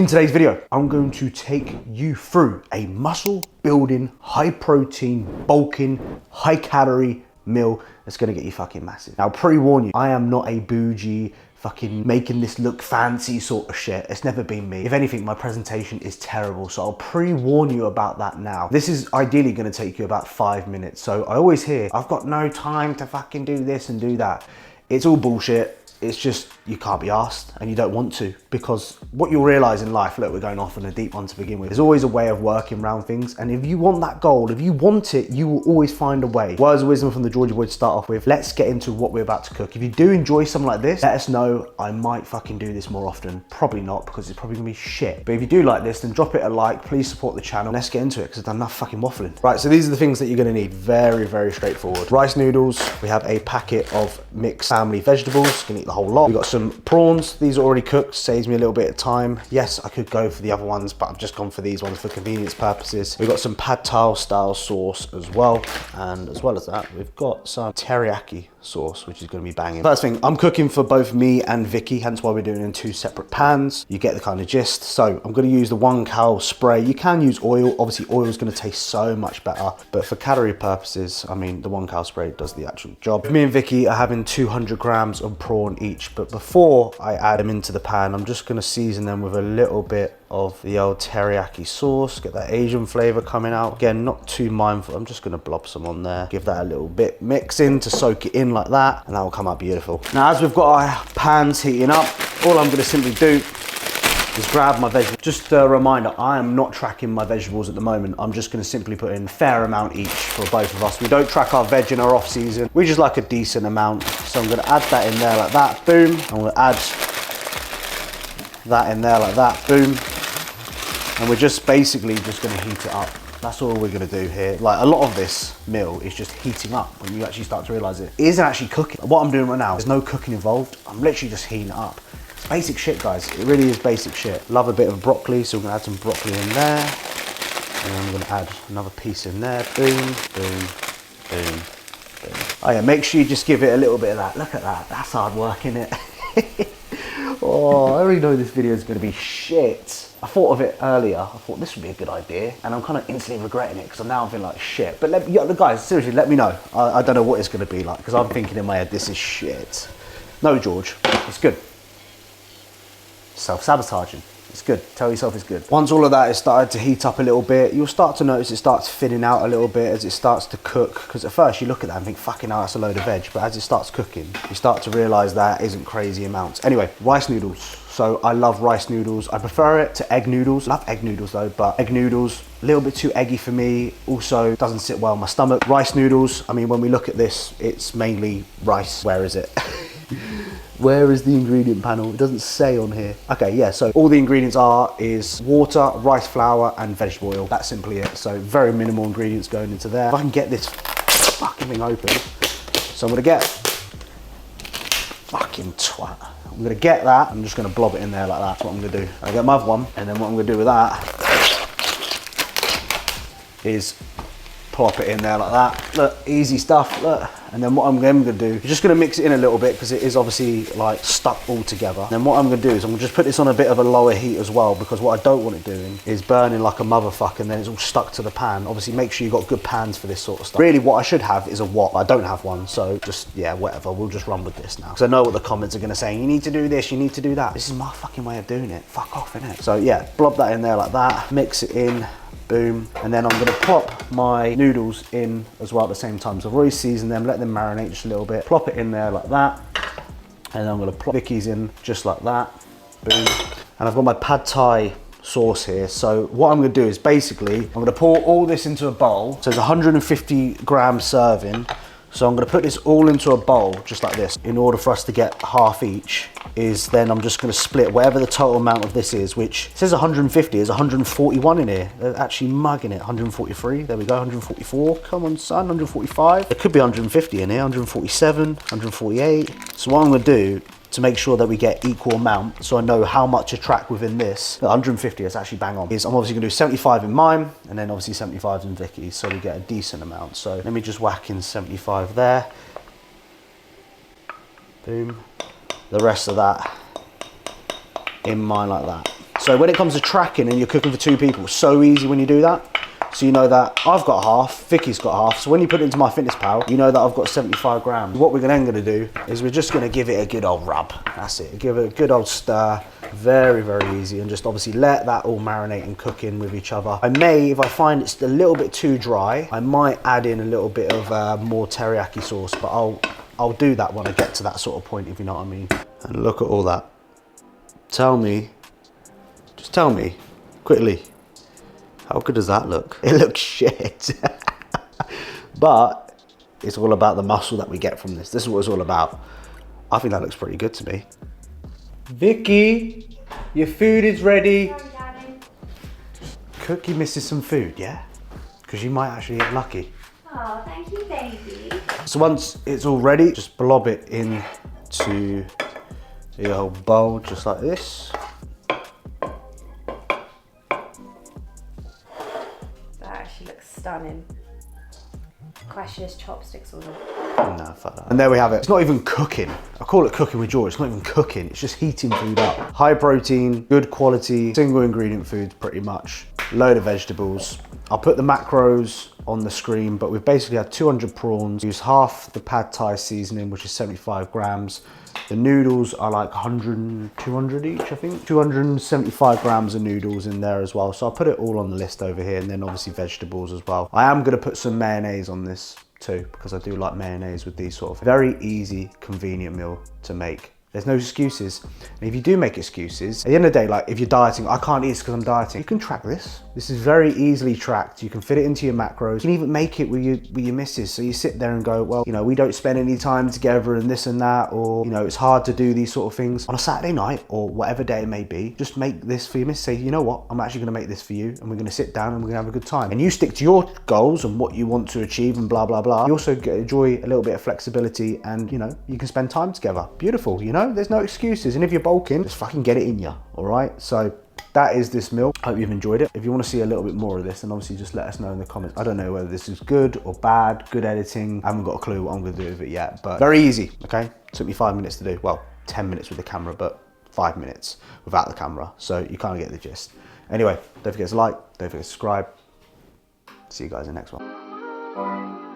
In today's video, I'm going to take you through a muscle building, high protein, bulking, high calorie meal that's gonna get you fucking massive. Now, pre-warn you, I am not a bougie, fucking making this look fancy sort of shit. It's never been me. If anything, my presentation is terrible, so I'll pre-warn you about that now. This is ideally gonna take you about 5 minutes. So I always hear, I've got no time to fucking do this and do that. It's all bullshit. It's just, you can't be asked and you don't want to, because what you'll realize in life, look, we're going off on a deep one to begin with. There's always a way of working around things. And if you want that goal, if you want it, you will always find a way. Words of wisdom from the Georgie boy to start off with. Let's get into what we're about to cook. If you do enjoy something like this, let us know. I might fucking do this more often. Probably not, because it's probably gonna be shit. But if you do like this, then drop it a like. Please support the channel. Let's get into it, because I've done enough fucking waffling. Right, so these are the things that you're gonna need. Very, very straightforward. Rice noodles. We have a packet of mixed family vegetables. You can eat the whole lot. We've got some prawns. These are already cooked, saves me a little bit of time. Yes, I could go for the other ones, but I've just gone for these ones for convenience purposes. We've got some pad thai style sauce as well. And as well as that, we've got some teriyaki sauce, which is going to be banging. First thing, I'm cooking for both me and Vicky, hence why we're doing it in 2 separate pans. You get the kind of gist. So I'm going to use the 1 cal spray. You can use oil. Obviously, oil is going to taste so much better, but for calorie purposes, I mean, the 1 cal spray does the actual job. Me and Vicky are having 200 grams of prawn each, but before I add them into the pan, I'm just going to season them with a little bit of the old teriyaki sauce, get that Asian flavor coming out. Again, not too mindful. I'm just going to blob some on there, give that a little bit mixing to soak it in like that, and that will come out beautiful. Now, as we've got our pans heating up, all I'm going to simply do is grab my vegetables. Just a reminder, I am not tracking my vegetables at the moment. I'm just going to simply put in a fair amount each for both of us. We don't track our veg in our off season. We just like a decent amount. So I'm going to add that in there like that, boom. I'm going to add that in there like that, boom. And we're just basically just going to heat it up. That's all we're going to do here. Like, a lot of this meal is just heating up when you actually start to realize it isn't actually cooking. What I'm doing right now, there's no cooking involved. I'm literally just heating it up. It's basic shit, guys. It really is basic shit. Love a bit of broccoli, so we're going to add some broccoli in there. And then I'm going to add another piece in there. Boom, boom, boom, boom. Oh yeah, make sure you just give it a little bit of that. Look at that. That's hard work, isn't it? Oh, I already know this video is going to be shit. I thought of it earlier. I thought this would be a good idea, and I'm kind of instantly regretting it because I'm now feeling like shit. But guys, seriously, let me know. I don't know what it's going to be like, because I'm thinking in my head, this is shit. No, George, it's good. Self-sabotaging. It's good. Tell yourself it's good. Once all of that is started to heat up a little bit, you'll start to notice it starts thinning out a little bit as it starts to cook. Because at first you look at that and think, fucking hell, that's a load of veg. But as it starts cooking, you start to realize that isn't crazy amounts. Anyway, rice noodles. So I love rice noodles. I prefer it to egg noodles. I love egg noodles though, but egg noodles, a little bit too eggy for me. Also doesn't sit well in my stomach. Rice noodles, I mean, when we look at this, it's mainly rice. Where is it? Where is the ingredient panel? It doesn't say on here. Okay, yeah, so all the ingredients is water, rice flour, and vegetable oil. That's simply it. So very minimal ingredients going into there. If I can get this fucking thing open. So I'm gonna get, fucking twat. I'm gonna get that, I'm just gonna blob it in there like that. That's what I'm gonna do. I get my other one, and then what I'm gonna do with that is plop it in there like that. Look, easy stuff, look. And then what I'm gonna do, I'm just gonna mix it in a little bit because it is obviously like stuck all together. And then what I'm gonna do is I'm gonna just put this on a bit of a lower heat as well, because what I don't want it doing is burning like a motherfucker and then it's all stuck to the pan. Obviously make sure you've got good pans for this sort of stuff. Really what I should have is a wok. I don't have one, so just, yeah, whatever. We'll just run with this now. Because I know what the comments are gonna say. You need to do this, you need to do that. This is my fucking way of doing it. Fuck off, innit? So yeah, blob that in there like that. Mix it in. Boom. And then I'm gonna plop my noodles in as well at the same time. So I've already seasoned them, let them marinate just a little bit. Plop it in there like that. And then I'm gonna plop Vicky's in just like that. Boom. And I've got my pad thai sauce here. So what I'm gonna do is basically, I'm gonna pour all this into a bowl. So it's 150 gram serving. So I'm gonna put this all into a bowl, just like this. In order for us to get half each, then I'm just gonna split whatever the total amount of this is, which says 150, there's 141 in here. They're actually mugging it, 143, there we go, 144, come on son, 145. There could be 150 in here, 147, 148. So what I'm gonna do to make sure that we get equal amount, so I know how much to track within this. 150 is actually bang on. I'm obviously gonna do 75 in mine, and then obviously 75 in Vicky's, so we get a decent amount. So let me just whack in 75 there. Boom. The rest of that in mine like that. So when it comes to tracking and you're cooking for 2 people, it's so easy when you do that. So you know that I've got half, Vicky's got half. So when you put it into MyFitnessPal, you know that I've got 75 grams. What we're then gonna do is we're just gonna give it a good old rub. That's it, give it a good old stir. Very, very easy. And just obviously let that all marinate and cook in with each other. I may, if I find it's a little bit too dry, I might add in a little bit of more teriyaki sauce, but I'll do that when I get to that sort of point, if you know what I mean. And look at all that. Tell me, just tell me, quickly, how good does that look? It looks shit. But it's all about the muscle that we get from this. This is what it's all about. I think that looks pretty good to me. Vicky, your food is ready. Sorry, darling. Cookie misses some food, yeah? Because you might actually get lucky. Oh, thank you, baby. So once it's all ready, just blob it into the old bowl, just like this. That actually looks stunning. Crashes chopsticks all over. No, fuck that. And there we have it. It's not even cooking. I call it cooking with joy. It's not even cooking. It's just heating food up. High protein, good quality, single ingredient foods pretty much. Load of vegetables. I'll put the macros on the screen, but we've basically had 200 prawns. Use half the pad thai seasoning, which is 75 grams. The noodles are like 100, 200 each, I think. 275 grams of noodles in there as well. So I'll put it all on the list over here, and then obviously vegetables as well. I am gonna put some mayonnaise on this too, because I do like mayonnaise with these sort of very easy, convenient meal to make. There's no excuses. And if you do make excuses, at the end of the day, like if you're dieting, I can't eat this because I'm dieting. You can track this. This is very easily tracked. You can fit it into your macros. You can even make it with your missus. So you sit there and go, well, you know, we don't spend any time together and this and that, or, you know, it's hard to do these sort of things. On a Saturday night or whatever day it may be, just make this for your missus. Say, you know what, I'm actually gonna make this for you, and we're gonna sit down and we're gonna have a good time. And you stick to your goals and what you want to achieve and blah, blah, blah. You also enjoy a little bit of flexibility, and, you know, you can spend time together. Beautiful, you know? There's no excuses. And if you're bulking, just fucking get it in you, all right? So that is this meal. Hope you've enjoyed it. If you want to see a little bit more of this, then obviously just let us know in the comments. I don't know whether this is good or bad, good editing. I haven't got a clue what I'm going to do with it yet, but very easy, okay? Took me 5 minutes to do. Well, 10 minutes with the camera, but 5 minutes without the camera. So you kind of get the gist. Anyway, don't forget to like, don't forget to subscribe. See you guys in the next one.